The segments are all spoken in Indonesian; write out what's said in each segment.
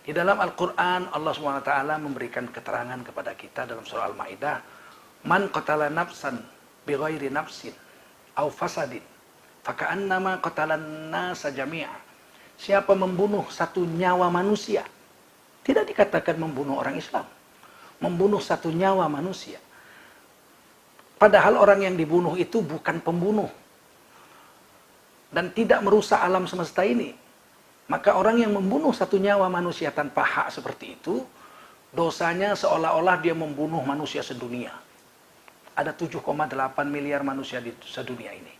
Di dalam Al-Quran, Allah SWT memberikan keterangan kepada kita dalam surah Al-Ma'idah, Man qatala nafsan bighairi nafsin au fasadin faka'annama qatalan nasa jami'a. Siapa membunuh satu nyawa manusia, tidak dikatakan membunuh orang Islam, membunuh satu nyawa manusia. Padahal orang yang dibunuh itu bukan pembunuh dan tidak merusak alam semesta ini. Maka orang yang membunuh satu nyawa manusia tanpa hak seperti itu, dosanya seolah-olah dia membunuh manusia sedunia. Ada 7,8 miliar manusia di sedunia ini.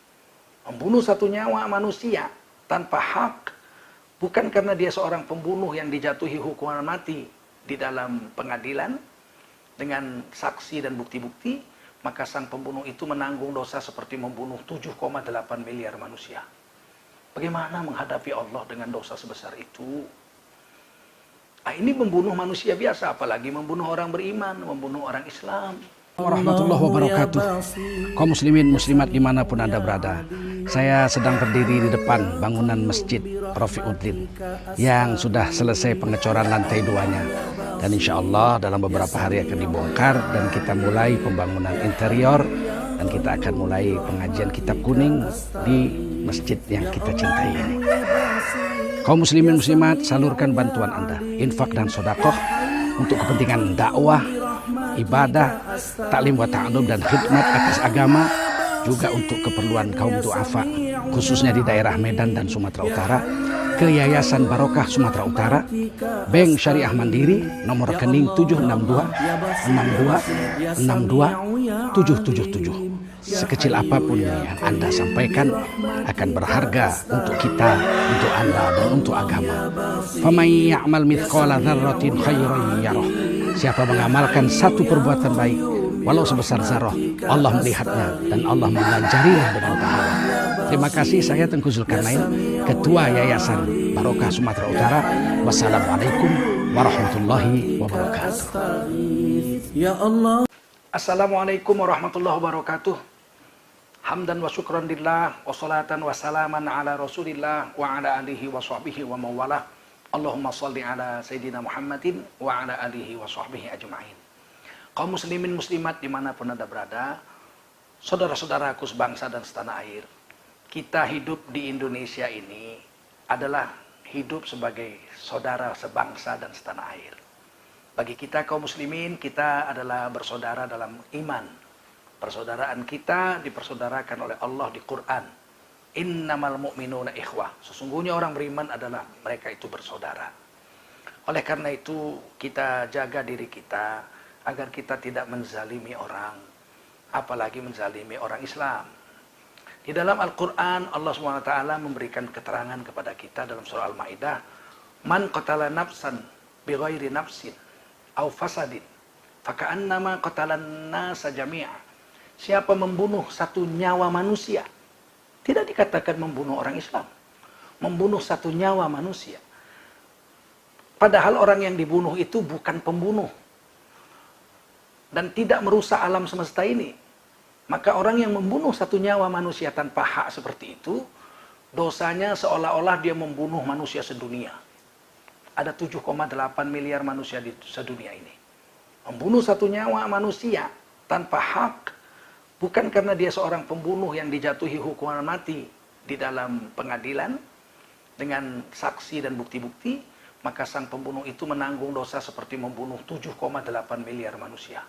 Membunuh satu nyawa manusia tanpa hak, bukan karena dia seorang pembunuh yang dijatuhi hukuman mati di dalam pengadilan dengan saksi dan bukti-bukti, maka sang pembunuh itu menanggung dosa seperti membunuh 7,8 miliar manusia. Bagaimana menghadapi Allah dengan dosa sebesar itu? Ini membunuh manusia biasa, apalagi membunuh orang beriman, membunuh orang Islam. Warahmatullahi wabarakatuh. Kaum muslimin muslimat dimanapun Anda berada, saya sedang berdiri di depan bangunan Masjid Rafiuddin yang sudah selesai pengecoran lantai 2-nya, dan insya Allah dalam beberapa hari akan dibongkar dan kita mulai pembangunan interior, dan kita akan mulai pengajian kitab kuning di masjid yang kita cintai ini. Kaum muslimin muslimat, salurkan bantuan Anda, infak dan sodakoh untuk kepentingan dakwah, ibadah, taklim wa ta'alum dan khidmat atas agama, juga untuk keperluan kaum du'afa khususnya di daerah Medan dan Sumatera Utara, ke Yayasan Barokah Sumatera Utara, Bank Syariah Mandiri, nomor rekening 762 62 62 777. Sekecil apapun yang Anda sampaikan akan berharga untuk kita, untuk Anda, dan untuk agama. Faman ya'mal mithqala dzarratin khairan yarah. Siapa mengamalkan satu perbuatan baik, walau sebesar zarah, Allah melihatnya dan Allah mengajarinya dengan pahala. Terima kasih, saya Tengku Zulkarnain, Ketua Yayasan Barokah Sumatera Utara. Wassalamualaikum warahmatullahi wabarakatuh. Ya Allah. Assalamualaikum warahmatullahi wabarakatuh. Hamdan wa syukran lillah, wa salatan wa salaman ala rasulillah, wa ala alihi wa sahbihi wa mawalah. Allahumma salli ala Sayyidina Muhammadin wa ala alihi wa sahbihi ajma'in. Kaum muslimin muslimat dimanapun Anda berada, saudara-saudaraku sebangsa dan setanah air, kita hidup di Indonesia ini adalah hidup sebagai saudara sebangsa dan setanah air. Bagi kita kaum muslimin, kita adalah bersaudara dalam iman. Persaudaraan kita dipersaudarakan oleh Allah di Quran. Innamal mu'minuna ikhwah. Sesungguhnya orang beriman adalah mereka itu bersaudara. Oleh karena itu kita jaga diri kita agar kita tidak menzalimi orang, apalagi menzalimi orang Islam. Di dalam Al-Quran Allah SWT memberikan keterangan kepada kita dalam surah Al-Ma'idah, Man qatala nafsan bighairi nafsin au fasadin faka'annama qatalan nasa jami'a. Siapa membunuh satu nyawa manusia, tidak dikatakan membunuh orang Islam, membunuh satu nyawa manusia. Padahal orang yang dibunuh itu bukan pembunuh dan tidak merusak alam semesta ini. Maka orang yang membunuh satu nyawa manusia tanpa hak seperti itu, dosanya seolah-olah dia membunuh manusia sedunia. Ada 7,8 miliar manusia di sedunia ini. Membunuh satu nyawa manusia tanpa hak, bukan karena dia seorang pembunuh yang dijatuhi hukuman mati di dalam pengadilan dengan saksi dan bukti-bukti, maka sang pembunuh itu menanggung dosa seperti membunuh 7,8 miliar manusia.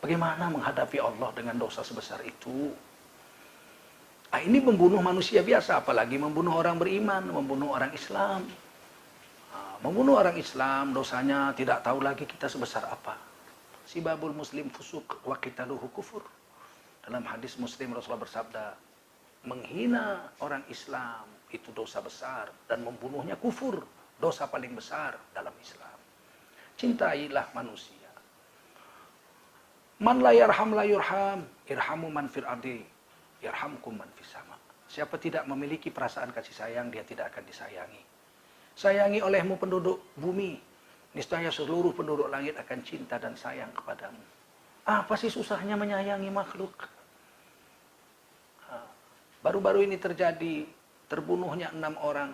Bagaimana menghadapi Allah dengan dosa sebesar itu? Ini membunuh manusia biasa, apalagi membunuh orang beriman, membunuh orang Islam. Membunuh orang Islam dosanya tidak tahu lagi kita sebesar apa. Sibabul muslim fusuk wa qitaluhu kufur. Dalam hadis Muslim Rasulullah bersabda, menghina orang Islam itu dosa besar dan membunuhnya kufur, dosa paling besar dalam Islam. Cintailah manusia. Man la yarham la yurham, irhamu man fil ardi, yarhamkum man fis sama. Siapa tidak memiliki perasaan kasih sayang, dia tidak akan disayangi. Sayangi olehmu penduduk bumi, niscaya seluruh penduduk langit akan cinta dan sayang kepadamu. Apa sih susahnya menyayangi makhluk? Baru-baru ini terjadi terbunuhnya 6 orang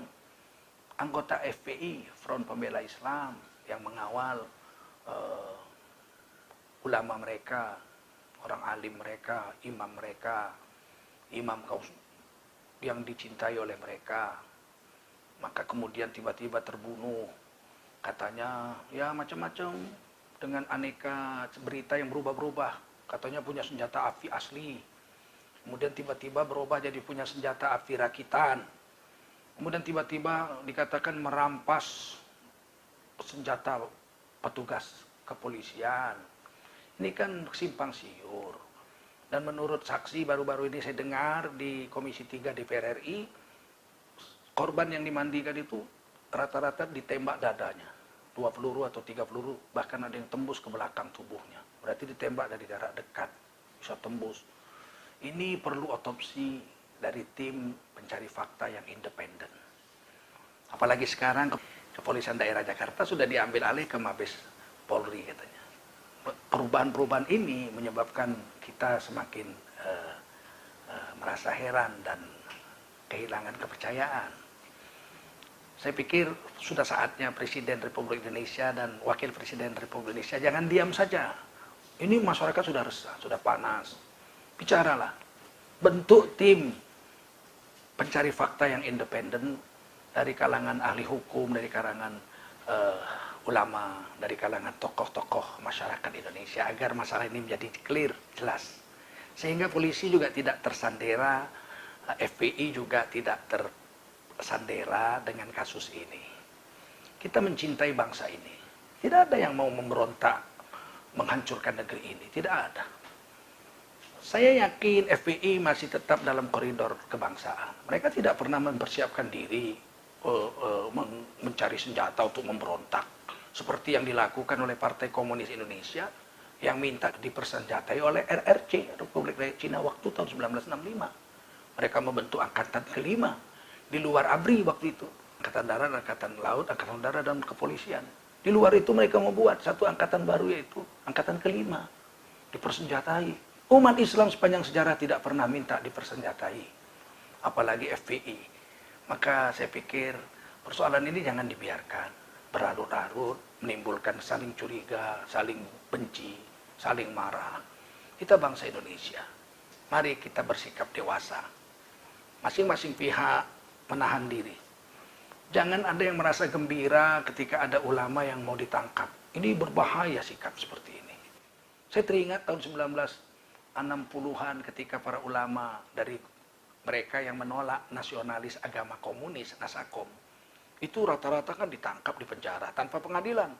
anggota FPI, Front Pembela Islam, yang mengawal ulama mereka, orang alim mereka, imam kaum yang dicintai oleh mereka. Maka kemudian tiba-tiba terbunuh, katanya ya macam-macam, dengan aneka berita yang berubah-berubah. Katanya punya senjata api asli, kemudian tiba-tiba berubah jadi punya senjata api rakitan, kemudian tiba-tiba dikatakan merampas senjata petugas kepolisian. Ini kan simpang siur. Dan menurut saksi baru-baru ini saya dengar di Komisi 3 DPR RI, korban yang dimandikan itu rata-rata ditembak dadanya. 2 peluru atau 3 peluru, bahkan ada yang tembus ke belakang tubuhnya. Berarti ditembak dari jarak dekat, bisa tembus. Ini perlu otopsi dari tim pencari fakta yang independen. Apalagi sekarang kepolisian daerah Jakarta sudah diambil alih ke Mabes Polri katanya. Perubahan-perubahan ini menyebabkan kita semakin merasa heran dan kehilangan kepercayaan. Saya pikir sudah saatnya Presiden Republik Indonesia dan Wakil Presiden Republik Indonesia jangan diam saja. Ini masyarakat sudah resah, sudah panas. Bicaralah. Bentuk tim pencari fakta yang independen dari kalangan ahli hukum, dari kalangan ulama, dari kalangan tokoh-tokoh masyarakat Indonesia, agar masalah ini menjadi clear, jelas. Sehingga polisi juga tidak tersandera, FPI juga tidak tersandera dengan kasus ini. Kita mencintai bangsa ini. Tidak ada yang mau memberontak, menghancurkan negeri ini. Tidak ada. Saya yakin FPI masih tetap dalam koridor kebangsaan. Mereka tidak pernah mempersiapkan diri mencari senjata untuk memberontak. Seperti yang dilakukan oleh Partai Komunis Indonesia yang minta dipersenjatai oleh RRC, Republik Rakyat Cina, waktu tahun 1965. Mereka membentuk angkatan kelima di luar ABRI waktu itu. Angkatan Darat, Angkatan Laut, Angkatan Udara, dan Kepolisian. Di luar itu mereka membuat satu angkatan baru, yaitu angkatan kelima. Dipersenjatai. Umat Islam sepanjang sejarah tidak pernah minta dipersenjatai. Apalagi FPI. Maka saya pikir persoalan ini jangan dibiarkan berlarut-larut, menimbulkan saling curiga, saling benci, saling marah. Kita bangsa Indonesia. Mari kita bersikap dewasa. Masing-masing pihak menahan diri. Jangan ada yang merasa gembira ketika ada ulama yang mau ditangkap. Ini berbahaya sikap seperti ini. Saya teringat tahun 1960-an ketika para ulama dari mereka yang menolak nasionalis agama komunis, Nasakom, itu rata-rata kan ditangkap di penjara tanpa pengadilan.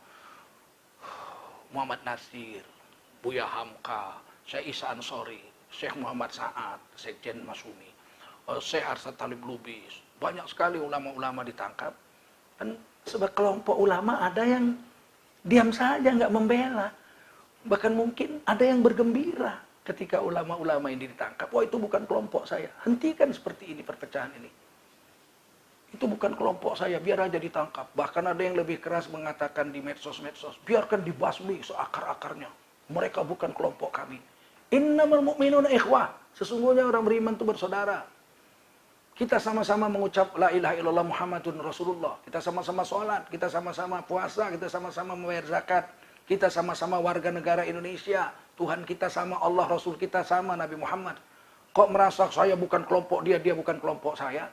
Muhammad Nasir, Buya Hamka, Syekh Isa Ansori, Syekh Muhammad Sa'ad, Sekjen Masumi, Syekh Arsad Talib Lubis. Banyak sekali ulama-ulama ditangkap. Dan sebagai kelompok ulama ada yang diam saja, nggak membela. Bahkan mungkin ada yang bergembira ketika ulama-ulama ini ditangkap. Wah, itu bukan kelompok saya. Hentikan seperti ini perpecahan ini. Itu bukan kelompok saya, biar aja ditangkap. Bahkan ada yang lebih keras mengatakan di medsos-medsos, biarkan dibasmi seakar-akarnya. Mereka bukan kelompok kami. Innamal mu'minuna ikhwah. Sesungguhnya orang beriman itu bersaudara. Kita sama-sama mengucap la ilaha illallah Muhammadun Rasulullah. Kita sama-sama sholat, kita sama-sama puasa, kita sama-sama membayar zakat. Kita sama-sama warga negara Indonesia. Tuhan kita sama, Allah Rasul kita sama, Nabi Muhammad. Kok merasa saya bukan kelompok dia, dia bukan kelompok saya?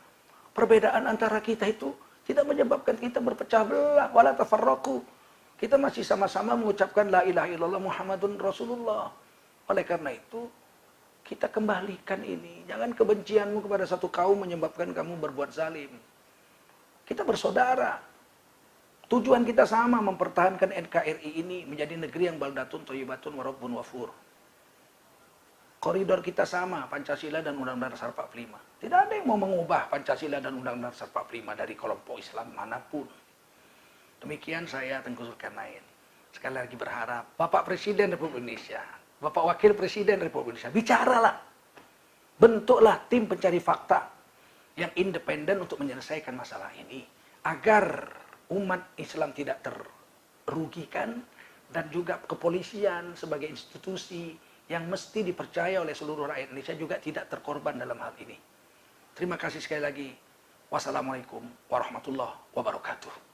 Perbedaan antara kita itu tidak menyebabkan kita berpecah belah. Wala tafarraqu. Kita masih sama-sama mengucapkan la ilaha illallah Muhammadun Rasulullah. Oleh karena itu, kita kembalikan ini. Jangan kebencianmu kepada satu kaum menyebabkan kamu berbuat zalim. Kita bersaudara. Tujuan kita sama, mempertahankan NKRI ini menjadi negeri yang baldatun thayyibatun wa rabbun ghafur. Koridor kita sama, Pancasila dan Undang-Undang Dasar 45. Tidak ada yang mau mengubah Pancasila dan Undang-Undang Dasar 45 dari kelompok Islam manapun. Demikian saya Tengku Zulkarnain. Sekali lagi berharap Bapak Presiden Republik Indonesia, Bapak Wakil Presiden Republik Indonesia, bicaralah. Bentuklah tim pencari fakta yang independen untuk menyelesaikan masalah ini. Agar umat Islam tidak terrugikan dan juga kepolisian sebagai institusi yang mesti dipercaya oleh seluruh rakyat Indonesia juga tidak terkorban dalam hal ini. Terima kasih sekali lagi. Wassalamualaikum warahmatullahi wabarakatuh.